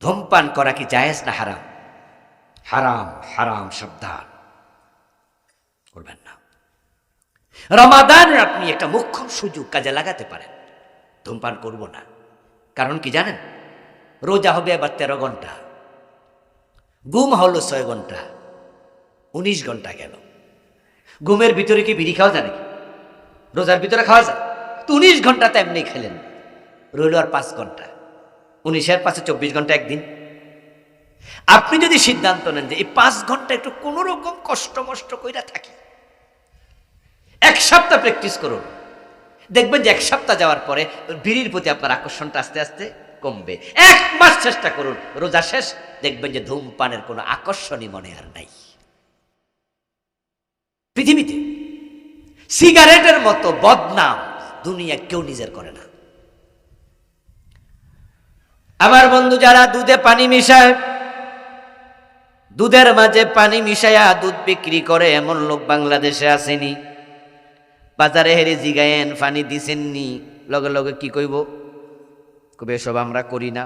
ধূমপান করা কি জায়েজ না হারাম? হারাম, হারাম, সাবধান, করবেন না। রমাদানের আপনি একটা মোক্ষম সুযোগ কাজে লাগাতে পারেন। ধূমপান করব না, কারণ কি জানেন? রোজা হবে এবার 13 ঘন্টা, ঘুম হলো 6 ঘন্টা, 19 ঘন্টা গেল। ঘুমের ভিতরে কি বিড়ি খাওয়া যায় নাকি? রোজার ভিতরে খাওয়া যায় তো? 19 ঘন্টা তো এমনি খেলেন, রইল আর 5 ঘন্টা। 19-এর পাশে 24 ঘন্টা একদিন। আপনি যদি সিদ্ধান্ত নেন যে এই 5 ঘন্টা একটু কোন রকম কষ্ট মষ্ট কইরা থাকি, 1 সপ্তাহ প্র্যাকটিস করুন, দেখবেন যে 1 সপ্তাহ যাওয়ার পরে বিড়ির প্রতি আপনার আকর্ষণটা আস্তে আস্তে কমবে। 1 মাস চেষ্টা করুন, রোজা শেষ দেখবেন যে ধূমপানের কোনো আকর্ষণই মনে আর নাই। পৃথিবীতে সিগারেটের মতো বদনাম দুনিয়া কেউ নিজের করে না। আমার বন্ধু যারা দুধে পানি মিশায়, দুধের মাঝে পানি মিশায়া দুধ বিক্রি করে, এমন লোক বাংলাদেশে আসেনি? বাজারে হেরে জিগায়েন পানি দিছেননি, লগে লগে কি কইব? কবে এসব আমরা করি না।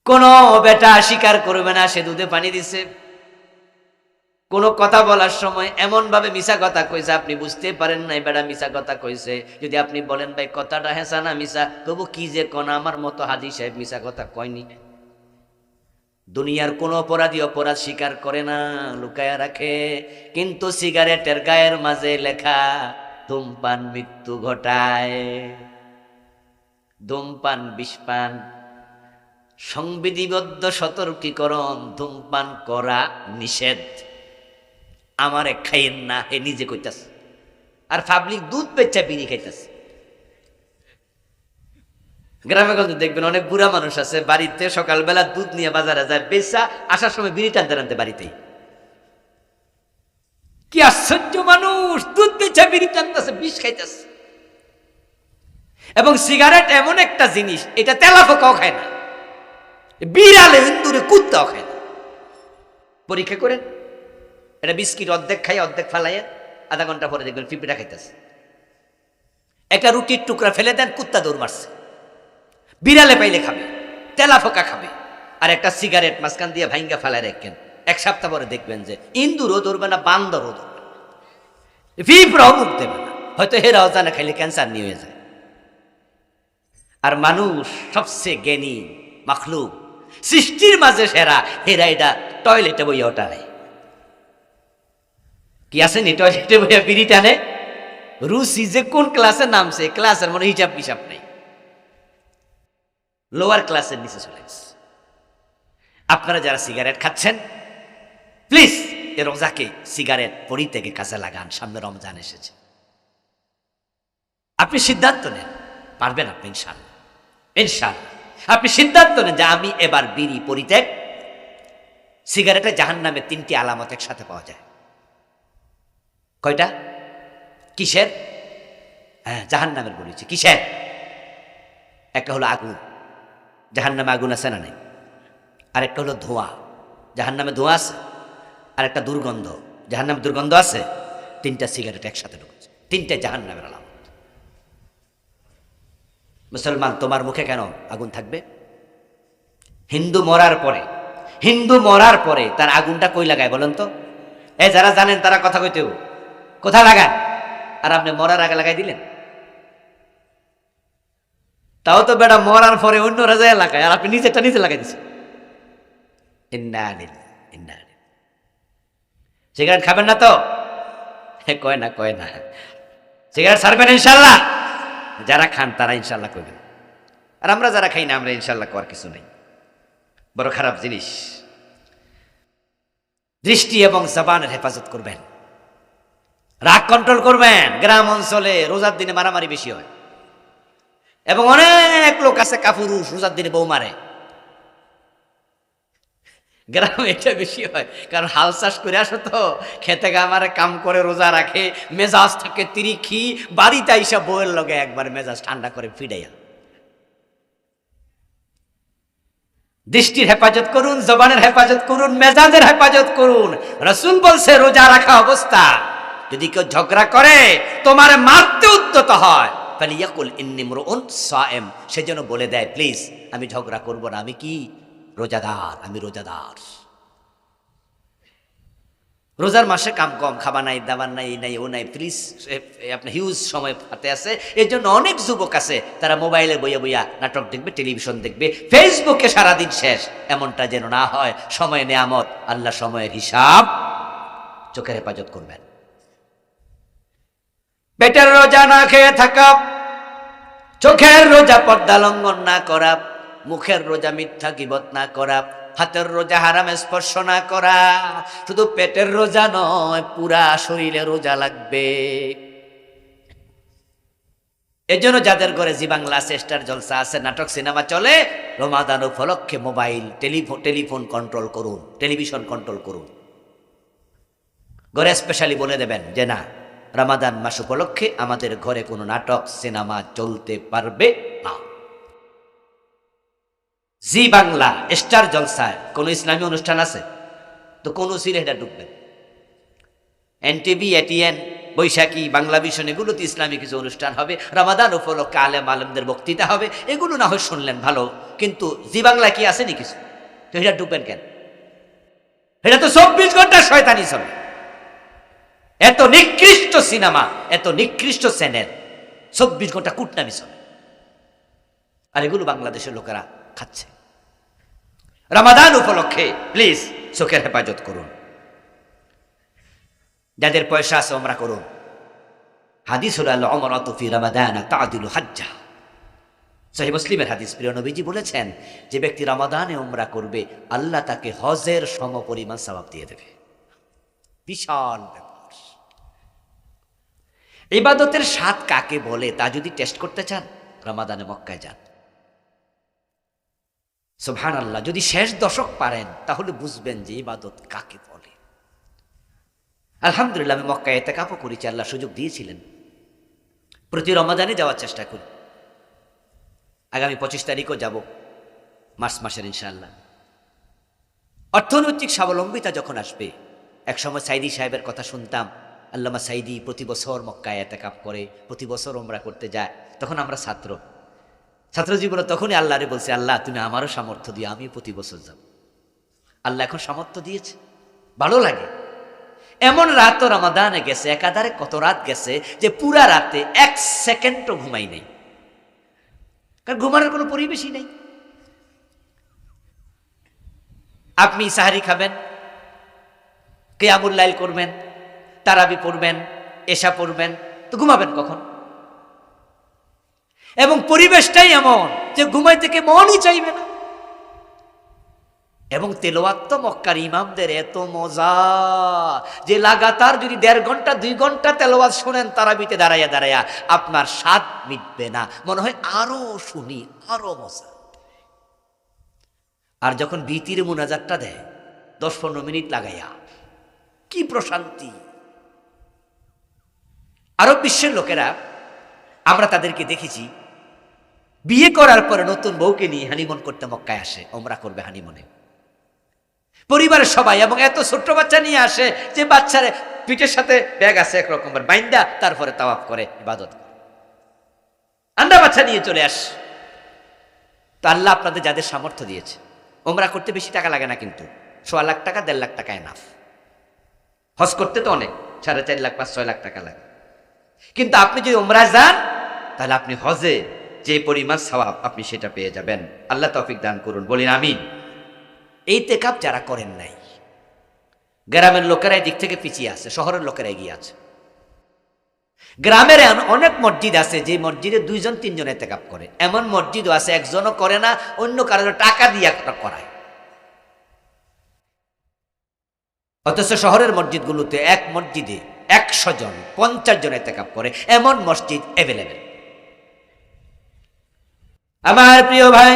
কোন বেটা স্বীকার করবে না সে দুধে পানি দিছে। কোন কথা বলার সময় এমন ভাবে মিছা কথা কইছে আপনি বুঝতে পারেন না বেটা মিছা কথা কইছে। যদি আপনি বলেন ভাই কথাটা হেসা না মিছা, তবু কি যে কোন আমার মতো হাজী সাহেব মিছা কথা কয়নি। দুনিয়ার কোন অপরাধী অপরাধ স্বীকার করে না, লুকায়া রাখে। কিন্তু সিগারেটের গায়ের মাঝে লেখা ধূমপান মৃত্যু ঘটায়, ধূমপান বিষপান। সংবিধিবদ্ধ সতর্কীকরণ, ধূমপান করা নিষেধ। আমারে খাইয়েন না, হে নিজে কইতাছে, আর পাবলিক দুধ বেচা বিড়ি খাইতেছে। গ্রামে গঞ্জে দেখবেন অনেক বুড়া মানুষ আছে, বাড়িতে সকালবেলা দুধ নিয়ে বাজারে যায়, বেচা আসার সময় বিড়ি টানতে টানতে বাড়িতেই। কি আশ্চর্য মানুষ, দুধ বেচা বিড়ি টানতেছে, বিষ খাইতেছে। এবং সিগারেট এমন একটা জিনিস, এটা তেলাপোকাও খায় না, বিড়ালে ইন্দুরে কুত্তাও খায় না। পরীক্ষা করেন, এটা বিস্কিট অর্ধেক খাই অর্ধেক ফালাইয়া, আধা ঘন্টা পরে দেখবেন পিঁপড়া খাইতেছে। একটা রুটির টুকরা ফেলে দেন, কুত্তা দৌড় মারছে। বিড়ালে পাইলে খাবে, তেলাপোকা খাবে। আর একটা সিগারেট মাঝখান দিয়ে ভাঙ্গা ফেলায় রাখেন, 1 সপ্তাহ পরে দেখবেন যে ইন্দুরও ধরবে না, বান্দরও ধরবে না, পিঁপড়াও মুখ দেবে না। হয়তো হেরাও জানে খাইলে ক্যান্সার নিয়ে হয়ে যায়। আর মানুষ সবচেয়ে জ্ঞানী মাখলুক, সৃষ্টির মাঝে সেরা, হেরা এটা টয়লেটে বইয়া ওটায়। কি আসেনি টয়লেটে বইয়া বিড়ি টানে? রুসি যে কোন ক্লাসে নামছে, ক্লাসের মনে হিসাব পিসাব নেই, লোয়ার ক্লাসের নিচে চলে গেছে। আপনারা যারা সিগারেট খাচ্ছেন, প্লিজ এ রোজাকে সিগারেট পরিত্যাগে কাজে লাগান। সামনে রমজান এসেছে, আপনি সিদ্ধান্ত নেন, পারবেন আপনি ইনশাআল্লাহ। ইনশাআল্লাহ আপনি সিদ্ধান্ত নেন যে আমি এবার বিড়ি পরিত্যাগ। সিগারেটে জাহান্নামে 3টি আলামত একসাথে পাওয়া যায়। কয়টা? কিসের? হ্যাঁ, জাহান্নামের বলেছি। কিসের? একটা হলো আগুন, জাহান্নামে আগুন আছে না নেই? আরেকটা হলো ধোঁয়া, জাহান্নামে ধোঁয়া আছে। আরেকটা দুর্গন্ধ, জাহান্নামে দুর্গন্ধ আছে। 3টা সিগারেট একসাথে ঢুকছে, 3টে জাহান্নামের আলামত। মুসলমান, তোমার মুখে কেন আগুন থাকবে? হিন্দু মরার পরে তার আগুনটা কই লাগায় বলেন তো? যারা জানেন তারা কথা কইতেও কোথায় লাগায়? আর আপনি মরার আগে লাগাই দিলেন। তাও তো বেটা মরার পরে অন্য রাজা লাগায়, আর আপনি নিজেরটা নিজে লাগাই দিচ্ছেন। সিগারেট খাবেন না তো? কয় না সিগারেট ছাড়বেন ইনশাল্লাহ। যারা খান তারা ইনশাল্লাহ করবেন, আর আমরা যারা খাই না আমরা ইনশাল্লাহ করার কিছু নেই। বড় খারাপ জিনিস। দৃষ্টি এবং জবানের হেফাজত করবেন, রাগ কন্ট্রোল করবেন। গ্রাম অঞ্চলে রোজার দিনে মারামারি বেশি হয়, এবং অনেক লোক আছে কাপুরুষ, রোজার দিনে বউ মারে। গ্রামে এটা বেশি হয়, কারণ হাল চাষ করে আসো তো, খেতে গামারে কাম করে রোজা রাখে, মেজাজ থাকে তিরিক্ষি, বাড়িতে আইসা বউয়ের লগে একবার মেজাজ ঠান্ডা করে ফিরাইয়া। দৃষ্টির হেফাজত করুন, জবানের হেফাজত করুন, মেজাজের হেফাজত করুন। রাসূল বলছে রোজা রাখা অবস্থা যদি কেউ ঝগড়া করে, তোমার মারতে উদ্যত হয়, ফালিয়াকুল ইন্নী ইমরুউন সায়েম, সে যেন বলে দেয় প্লিজ আমি ঝগড়া করব না, আমি কি রোজাদার, আমি রোজাদার। রোজার মাসে কাম কম, খাবার নাই, দাবার নাই, এই নাই, ও নাই, প্লিজ আপনার হিউজ সময় হাতে আছে। এর জন্য অনেক যুবক আছে তারা মোবাইলে বইয়া বইয়া নাটক দেখবে, টেলিভিশন দেখবে, ফেসবুকে সারাদিন শেষ। এমনটা যেন না হয়। সময় নেয়ামত, আল্লাহ সময়ের হিসাব। চোখের হেফাজত করবেন। পেটের রোজা না খেয়ে থাকা, চোখের রোজা পর্দা লঙ্ঘন না করা, মুখের রোজা মিথ্যা গীবত না করা, হাতের রোজা হারাম স্পর্শ না করা। শুধু পেটের রোজা নয়, পুরা শরীরে রোজা লাগবে। এর জন্য যাদের ঘরে জি বাংলা আছে, স্টার জলসা আছে, নাটক সিনেমা চলে, রমাদান উপলক্ষে মোবাইল টেলিফোন কন্ট্রোল করুন, টেলিভিশন কন্ট্রোল করুন। ঘরে স্পেশালি বলে দেবেন যে না, রমাদান মাস উপলক্ষে আমাদের ঘরে কোনো নাটক সিনেমা চলতে পারবে না। জি বাংলা, স্টার জলসায় কোন ইসলামী অনুষ্ঠান আছে তো কোন সিলেটা ঢুকবেন। এনটিভি, এটিএন, বৈশাখী, বাংলা ভিশন, এগুলোতে ইসলামী কিছু অনুষ্ঠান হবে। রমাদান উপলক্ষে আলেম আলেমদের বক্তৃতা হবে, এগুলো না হয় শুনলেন ভালো, কিন্তু জি বাংলা কি আসেনি কিছু? তো এটা ঢুকবেন কেন? এটা তো 24 ঘন্টা শয়তানি চলে। এত নিকৃষ্ট সিনেমা, এত নিকৃষ্ট চ্যানেল, 24 ঘন্টা কুটনামি চলে, আর এগুলো বাংলাদেশের লোকেরা খাচ্ছে। রমাদান উপলক্ষে প্লিজ চোখের হেফাজত করুন। যাদের পয়সা আছে ওমরা করুন। হাদিস হলো আল উমরাতু ফি রমাদান তা'দিলু হাজ্জা। সহিহ মুসলিমের হাদিস, প্রিয় নবীজি বলেছেন যে ব্যক্তি রমাদানে উমরা করবে আল্লাহ তাকে হজের সমপরিমাণ সওয়াব দিয়ে দেবে। বিশাল ব্যাপার। ইবাদতের স্বাদ কাকে বলে তা যদি টেস্ট করতে চান, রমাদানে মক্কায় যান। সুবহানাল্লাহ, যদি শেষ দশক পারেন তাহলে বুঝবেন যে ইবাদত কাকে বলে। আলহামদুলিল্লাহ, আমি মক্কায় ইতিকাফও করেছি, আল্লাহ সুযোগ দিয়েছিলেন। প্রতি রমাদানে যাওয়ার চেষ্টা করি। আগামী 25 তারিখও যাব, মার্চ মাসের ইনশাআল্লাহ। অর্থনৈতিক স্বাবলম্বিতা যখন আসবে, একসময় সাইদি সাহেবের কথা শুনতাম, আল্লামা সাইদি প্রতি বছর মক্কায় ইতিকাফ করে, প্রতি বছর উমরা করতে যায়। তখন আমরা ছাত্র জীবনে তখনই আল্লাহরে বলছি, আল্লাহ তুমি আমারও সামর্থ্য দিও, আমি প্রতি বছর যাব। আল্লাহ এখন সামর্থ্য দিয়েছে, ভালো লাগে। এমন রাতও রমাদানে গেছে, একাধারে কত রাত গেছে যে পুরা রাতে 1 সেকেন্ডও ঘুমাই নেই, কারণ ঘুমানোর কোনো পরিবেশই নেই। আপনি সাহারি খাবেন, কিয়ামুল লাইল করবেন, তারাবি পড়বেন, এশা পড়বেন, তো ঘুমাবেন কখন? এবং পরিবেশটাই এমন যে ঘুমাই থেকে মনই চাইবে না। এবং তেলাওয়াত তো মক্কার ইমামদের এত মজা যে লাগাতার যদি 1.5 ঘন্টা 2 ঘন্টা তেলাওয়াত শুনেন তারাবিতে দাঁড়াইয়া দাঁড়াইয়া, আপনার স্বাদ মিটবে না, মনে হয় আরো শুনি, আরো মজা। আর যখন বিতির মুনাজাতটা দেয় 10-15 মিনিট লাগাইয়া, কি প্রশান্তি। আরব বিশ্বের লোকেরা, আমরা তাদেরকে দেখেছি বিয়ে করার পরে নতুন বউকে নিয়ে হানিমুন করতে মক্কায় আসে, ওমরা করবে হানিমুনে, পরিবারের সবাই। এবং এত ছোট্ট বাচ্চা নিয়ে আসে যে বাচ্চার পিঠের সাথে ব্যাগ আছে একরকমের বাইন্দা, তারপরে তাওয়াফ করে, ইবাদত করে। আন্ডা বাচ্চা নিয়ে চলে আস। তো আল্লাহ আপনাদের যাদের সামর্থ্য দিয়েছে, ওমরা করতে বেশি টাকা লাগে না, কিন্তু 1.25 লাখ টাকা 1.5 লাখ টাকা এনাফ। হজ করতে তো অনেক, 4.5 লাখ 5-6 লাখ টাকা লাগে। কিন্তু আপনি যদি ওমরা যান তাহলে আপনি হজে যে পরিমাণ সওয়াব আপনি সেটা পেয়ে যাবেন। আল্লাহ তৌফিক দান করুন, বলিন আমিন। এই ইতিকাফ যারা করেন নাই, গ্রামের লোকেরা দিক থেকে পিছিয়ে আছে, শহরের লোকেরা এগিয়ে আছে। গ্রামের অনেক মসজিদ আছে যে মসজিদে 2-3 ইতিকাফ করে, এমন মসজিদও আছে একজনও করে না, অন্য কারো টাকা দিয়ে করায়। অথচ শহরের মসজিদগুলোতে এক মসজিদে 100 জন 50 জন ইতিকাফ করে, এমন মসজিদ অ্যাভেলেবেল। আমার প্রিয় ভাই,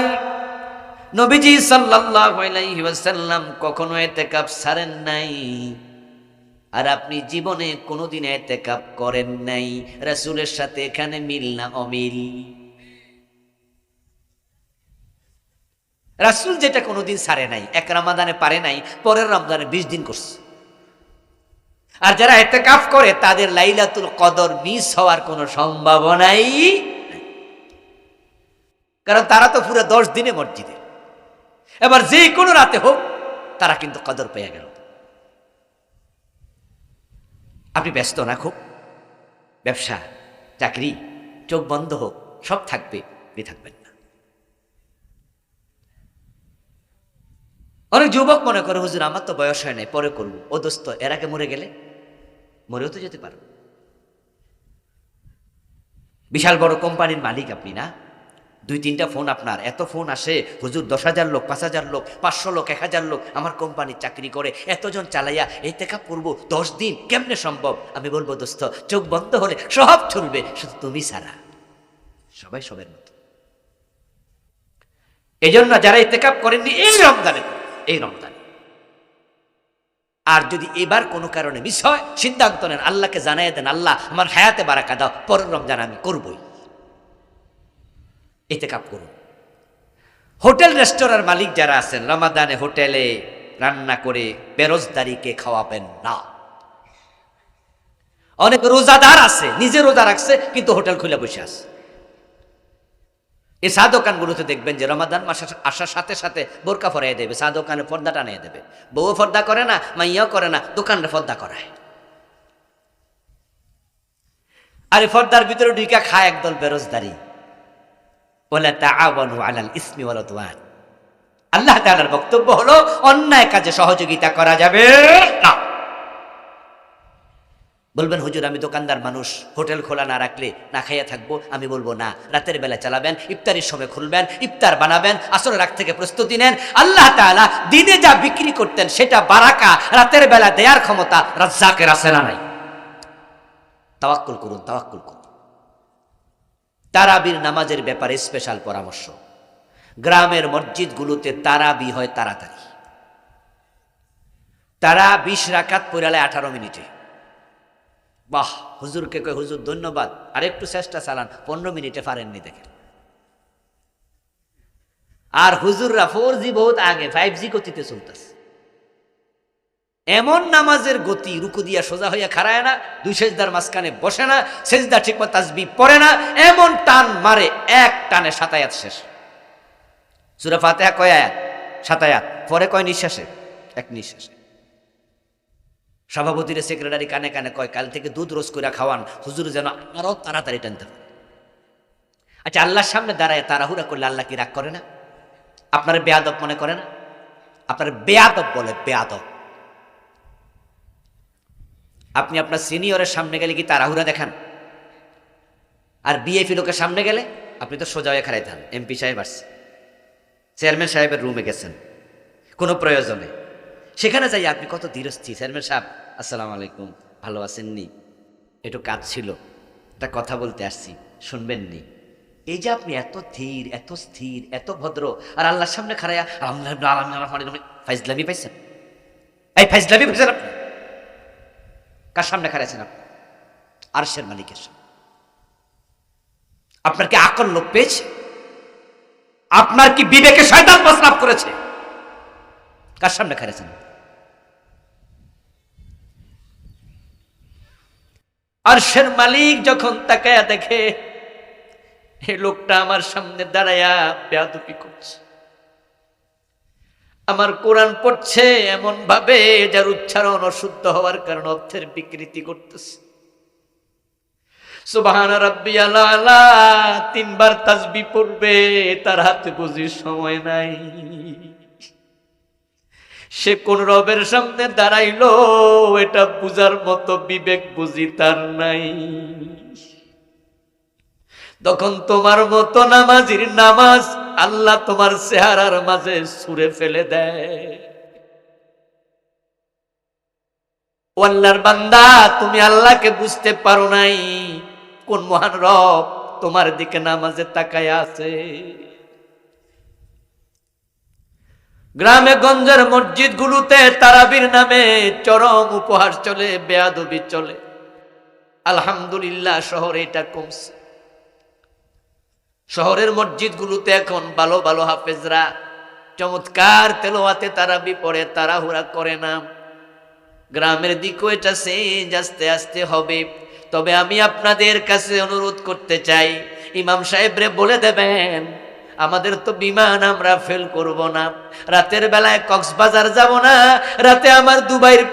নবীজি সাল্লাল্লাহু আলাইহি ওয়াসাল্লাম কখনো ইতিকাফ ছাড়েন নাই, আর আপনি জীবনে কোনোদিন ইতিকাফ করেন নাই। রাসূলের সাথে এখানে মিল না অমিল? রাসূল যেটা কোনোদিন ছাড়ে নাই, এক রমাদানে পারে নাই, পরের রমজানে 20 দিন করছে। আর যারা ইতিকাফ করে তাদের লাইলাতুল কদর মিস হওয়ার কোনো সম্ভাবনাই কারণ তারা তো পুরো 10 দিনে মসজিদে। এবার যে কোনো রাতে হোক তারা কিন্তু কদর পেয়ে গেল। আপনি ব্যস্ত না, খুব ব্যবসা চাকরি চোখ বন্ধ হোক সব থাকবে, আপনি থাকবেন না। অনেক যুবক মনে করে হুজুর আমার তো বয়স হয় নাই, পরে করবো। ও দোস্ত, এর আগে মরে গেলে মরেও তো যেতে পারো। বিশাল বড় কোম্পানির মালিক আপনি না, 2-3টা ফোন আপনার, এত ফোন আসে হুজুর 10,000 লোক, 5,000 লোক, 500 লোক, 1,000 লোক আমার কোম্পানির চাকরি করে, এতজন চালাইয়া ইতিকাফ করবো 10 দিন, কেমনে সম্ভব? আমি বলবো দোস্ত, চোখ বন্ধ হলে সব চলবে, শুধু তুমি ছাড়া সবাই সবের মতো। এই জন্য যারা ইতিকাফ করেননি এই রমজানে, এই রমজানে, আর যদি এবার কোনো কারণে মিস হয় সিদ্ধান্ত নেন, আল্লাহকে জানাই দেন, আল্লাহ আমার হায়াতে বারাকা দাও, পরের রমজান আমি করবই। ইতিকাফ করুন। হোটেল রেস্টুরেন্টের মালিক যারা আছেন, রমাদানে হোটেলে রান্না করে বেরোজদারিকে খাওয়াবেন না। অনেক রোজাদার আছে, নিজে রোজা রাখছে কিন্তু হোটেল খুলে বসে আছে। এই চা দোকানগুলোতে দেখবেন যে রমাদান মাস আসার সাথে সাথে বোরকা পরাই দেবে, চা দোকানে পর্দা টানিয়ে দেবে। বউ পর্দা করে না, মাইয়াও করে না, দোকানটা পর্দা করায়। আর এই পর্দার ভিতরে ঢুকা খায় একদল বেরোজদারি। ওয়ালা তাআওয়ানু আলাল ইসমি ওয়াল উদওয়ান। আল্লাহ তাআলার বক্তব্য হলো অন্যায় কাজে সহযোগিতা করা যাবে না। বলবেন হুজুর আমি দোকানদার মানুষ, হোটেল খোলা না রাখলে না খাইয়া থাকবো। আমি বলবো না, রাতের বেলা চালাবেন, ইফতারির সময় খুলবেন, ইফতার বানাবেন, আসরের রাত থেকে প্রস্তুতি নেন। আল্লাহ তাআলা দিনে যা বিক্রি করতেন সেটা বারাকা রাতের বেলা দেয়ার ক্ষমতা রাজ্জাকের আছে না নাই? তাওয়াক্কুল করুন, তাওয়াক্কুল করুন। তারাবির নামাজের ব্যাপারে স্পেশাল পরামর্শ। গ্রামের মসজিদগুলোতে তারাবি হয় তাড়াতাড়ি। তারা 20 রাকাত পড়ালে 18 মিনিটে। বাহ, হুজুরকে কয় হুজুর ধন্যবাদ, আর একটু চেষ্টা চালান, 15 মিনিটে পারেননি দেখেন। আর হুজুররা 4G বহুত আগে 5G গতিতে চলতেছে। এমন নামাজের গতি, রুকু দিয়া সোজা হইয়া খাড়ায় না, 2 সেজদার মাঝখানে বসে না, সেজদা ঠিকমতো তাসবিহ পড়ে না, এমন টান মারে এক টানে 7 আয়াত শেষ। সূরা ফাতিহা কয় আয়াত? 7 আয়াত। পরে কয় নিঃশ্বাসে? এক নিঃশ্বাসে। সভাপতির সেক্রেটারি কানে কানে কয় কাল থেকে দুধ রোজ করে খাওয়ান, হুজুর যেন আরো তাড়াতাড়ি টানতে পারে। আচ্ছা, আল্লাহর সামনে দাঁড়ায় তাড়াহুড়া করলে আল্লাহ কি রাগ করে না? আপনার বেয়াদব মনে করে না? আপনার বেয়াদব বলে, বেয়াদব। আপনি আপনার সিনিয়রের সামনে গেলে কি তাড়াহুড়া দেখান? আর বিএপি লোকের সামনে গেলে আপনি তো সোজা হয়ে খাড়াইতে হন। এমপি সাহেব আসছে, চেয়ারম্যান সাহেবের রুমে গেছেন কোনো প্রয়োজনে, সেখানে যাই আপনি কত ধীরস্থির, চেয়ারম্যান সাহেব আসসালামু আলাইকুম, ভালো আছেননি? একটু কাজ ছিল, একটা কথা বলতে আসছি, শুনবেননি? এই যে আপনি এত ধীর, এত স্থির, এত ভদ্র, আর আল্লাহর সামনে খাড়াইয়া ফাইজলামি পাইছেন? এই ফাইজলামি পাইছেন আপনি? কার সামনে খাড়াইছেন আপনি? আরশের মালিকের সামনে। আপনার কি আকল লোক পেয়েছে? আপনার কি বিবেকে শয়তান প্রস্রাব করেছে? কার সামনে খাড়াইছেন? আরশের মালিক যখন তাকায়া দেখে এই লোকটা আমার সামনে দাঁড়ায়া বেয়াদবি করছে, আমার কোরআন পড়ছে এমন ভাবে যার উচ্চারণ অশুদ্ধ হওয়ার কারণে অর্থের বিকৃতি করতেছে। সুবহান রাব্বিয়াল আলা 3 বার তাসবিহ পড়বে, তার হাতে বুঝি সময় নাই। সে কোন রবের সামনে দাঁড়াইলো এটা বুঝার মতো বিবেক বুঝি তার নাই। তখন তোমার মতো নামাজির নামাজ আল্লাহ তোমার চেহারার মাঝে ছুঁড়ে ফেলে দেয়। ও আল্লাহর বান্দা, তুমি আল্লাহকে বুঝতে পারো নাই, কোন মহান রব তোমার দিকে নামাজে তাকায়া আছে। গ্রামে গঞ্জের মসজিদ গুলোতে তারাবির নামে চরম উপহাস চলে, বেয়াদবি চলে। আলহামদুলিল্লাহ শহরে এটা কমছে। শহরের মসজিদ গুলোতে এখন ভালো ভালো হাফেজরা চমৎকার তেলাওয়াতে তারাবি পড়ে, তাড়াহুড়া করে না। গ্রামের দিকেও এটা চেঞ্জ আস্তে আস্তে হবে। তবে আমি আপনাদের কাছে অনুরোধ করতে চাই, ইমাম সাহেবরে বলে দেবেন আমাদের তো বিমান আমরা ফেল করব না, রাতের বেলায় কক্সবাজার যাব না, রাতে আমার দুবাইয়ের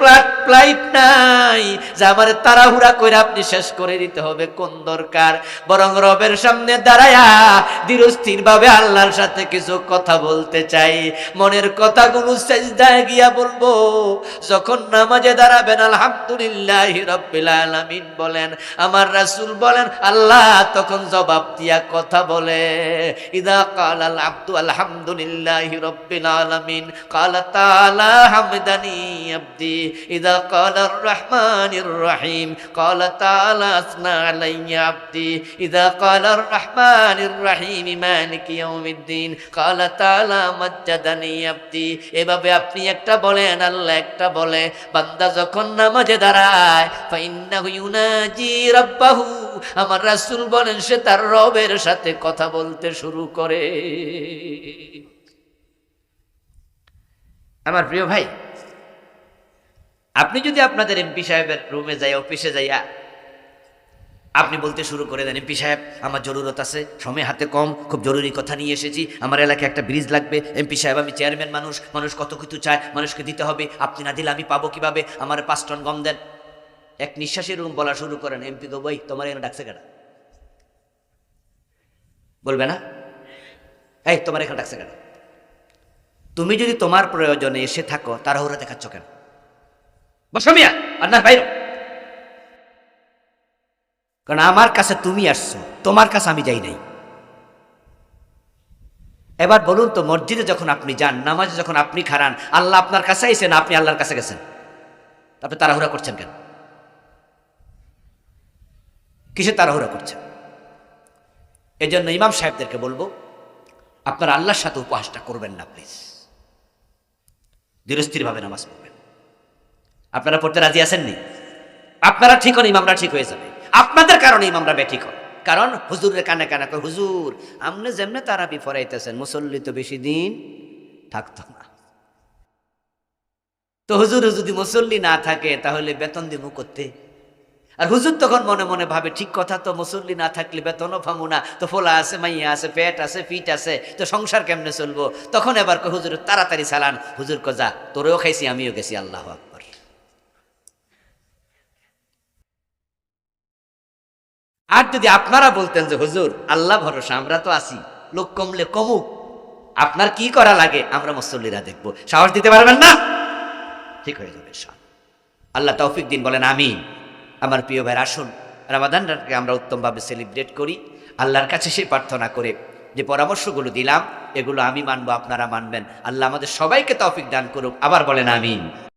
ফ্লাইট নাই যে আমার তাড়াহুড়া করে আপনি শেষ করে দিতে হবে, কোন দরকার। বরং রবের সামনে দাঁড়ায়া ধীরস্থির ভাবে আল্লাহর সাথে কিছু কথা বলতে চাই, মনের কথাগুলো সেজদায় গিয়া বলবো। যখন নামাজে দাঁড়াবেন আলহামদুলিল্লাহি রাব্বিল আলামিন বলেন, আমার রাসূল বলেন, আল্লাহ তখন জবাব দিয়া কথা বলে। ইদা কালাল আব্দু আলহামদুলিল্লাহি রাব্বিল আলামিন ক্বালা তাআলা হামদানি আবদি, ইদা কালার রহমানির রহিম ক্বালা তাআলা আসনা আলাইয়া আবদি, ইদা কালার রহমানির রহিম মালিকি ইয়াউমিদ্দিন ক্বালা তাআলা মাজ্জাদানি আবদি। এভাবে আপনি একটা বলেন, আল্লাহ একটা বলে। বান্দা যখন নামাজে দাঁড়ায় ফাইন্নাহু ইউনাজি রাব্বাহু, আমার রাসূল বলেন সে তার রবের সাথে কথা বলতে শুরু করে। আমার প্রিয় ভাই, আপনি যদি আপনাদের এমপি সাহেবের রুমে যাই, অফিসে যাইয়া আপনি বলতে শুরু করে দেন, এমপি সাহেব আমার জরুরত আছে, সময় হাতে কম, খুব জরুরি কথা নিয়ে এসেছি, আমার এলাকায় একটা ব্রিজ লাগবে, এমপি সাহেব আমি চেয়ারম্যান মানুষ, মানুষ কত কিছু চায়, মানুষকে দিতে হবে, আপনি না দিলে আমি পাবো কিভাবে, আমার 5 টন গম দেন। এক নিঃশ্বাসের রুম বলা শুরু করেন, এমপি গো ভাই তোমার এখানে ডাকছে কেন? বলবে না, এই তোমার এখানে ডাকছে কেন? তুমি যদি তোমার প্রয়োজনে এসে থাকো তাড়াহুড়া দেখাচ্ছ কেন? বসো মিয়া, আর না বাইরো। কারণ আমার কাছে তুমি আসছো, তোমার কাছে আমি যাই নাই। এবার বলুন তো, মসজিদে যখন আপনি যান, নামাজে যখন আপনি খাড়ান, আল্লাহ আপনার কাছে আইছেন, আপনি আল্লাহর কাছে গেছেন, আপনি তাড়াহুড়া করছেন কেন? কিসে তাড়াহুড়া করছেন? এই জন্য ইমাম সাহেবদেরকে বলবো, আপনারা আল্লাহর সাথে উপহাসটা করবেন না প্লিজ, ধীরস্থিরভাবে নামাজ পড়বেন। আপনারা পড়তে রাজি আছেননি? আপনারা ঠিক হন, ইমামরা ঠিক হয়ে যাবে। আপনাদের কারণে ইমামরা বেঠিক হন। কারণ হুজুরের কানে কানে কয়, হুজুর আপনি যেমনে তারাবি পড়াইতেছেন, মুসল্লি তো বেশি দিন থাকতো না। তো হুজুর যদি মুসল্লি না থাকে তাহলে বেতন দিব করতে? আর হুজুর তখন মনে মনে ভাবে, ঠিক কথা তো, মুসল্লি না থাকলে বেতনও পাবো না, তো ফোলা আছে, মাইয়া আছে, পেট আছে, ফিট আছে, তো সংসার কেমনে চলবো? তখন এবার হুজুর তাড়াতাড়ি চালান, হুজুর যা, তোরেও খাইছি আমিও গেছি, আল্লাহু আকবার। আর যদি আপনারা বলতেন যে হুজুর আল্লাহ ভরসা, আমরা তো আছি, লোক কমলে কমুক, আপনার কি করা লাগে আমরা মুসল্লিরা দেখবো, সাহস দিতে পারবেন না? ঠিক হয়ে যাবে আল্লাহ তৌফিক দিন, বলেন আমিন। আমার প্রিয় ভাই, আসুন রমাদানটাকে আমরা উত্তমভাবে সেলিব্রেট করি, আল্লাহর কাছে সেই প্রার্থনা করে যে পরামর্শগুলো দিলাম এগুলো আমি মানবো, আপনারা মানবেন। আল্লাহ আমাদের সবাইকে তৌফিক দান করুক। আবার বলেন আমিন।